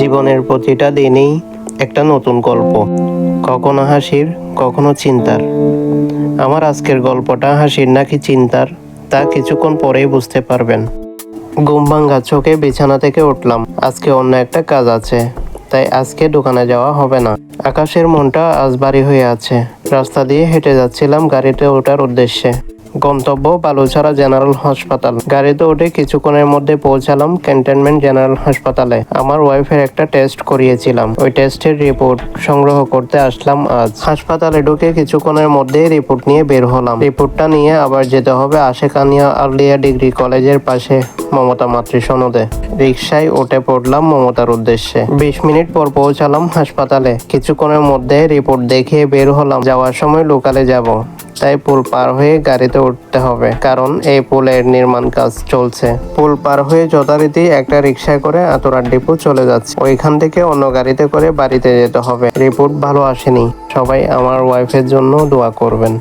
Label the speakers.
Speaker 1: জীবনের প্রতিটা দিনেই একটা নতুন গল্প, কখনো হাসির, কখনো চিন্তার। আমার আজকের গল্পটা হাসির নাকি চিন্তার তা কিছুক্ষণ পরেই বুঝতে পারবেন। ঘুম ভাঙা চোখে বিছানা থেকে উঠলাম। আজকে অন্য একটা কাজ আছে, তাই আজকে দোকানে যাওয়া হবে না। আকাশের মনটা আজ ভারী হয়ে আছে। রাস্তা দিয়ে হেঁটে যাচ্ছিলাম গাড়িতে ওঠার উদ্দেশ্যে। গন্তব্য বালুছড়া জেনারেল হাসপাতাল। গাড়িতে উঠে কিছুক্ষণের মধ্যে পৌঁছালাম ক্যান্টনমেন্ট জেনারেল হাসপাতালে। আমার ওয়াইফের একটা টেস্ট করিয়েছিলাম, ওই টেস্টের রিপোর্ট সংগ্রহ করতে আসলাম আজ। হাসপাতালে ঢুকে কিছুক্ষণের মধ্যেই রিপোর্ট নিয়ে বের হলাম। রিপোর্টটা নিয়ে আবার যেতে হবে আশেকানিয়া আলিয়া ডিগ্রি কলেজের পাশে মমতা মাতৃ সনদে। রিকশায় উঠে পড়লাম মমতার উদ্দেশ্যে। 20 মিনিট পর পৌঁছালাম হাসপাতালে। কিছুক্ষণের মধ্যে রিপোর্ট দেখিয়ে বের হলাম। যাওয়ার সময় লোকালে যাব, তাই পুল পার হয়ে গাড়িতে উঠতে হবে, কারণ এই পুলের নির্মাণ কাজ চলছে। পুল পার হয়ে যথারীতি একটা রিকশায় করে আতরার ডিপো চলে যাচ্ছে। ওইখান থেকে অন্য গাড়িতে করে বাড়িতে যেতে হবে। রিপোর্ট ভালো আসেনি, সবাই আমার ওয়াইফের জন্য দোয়া করবেন।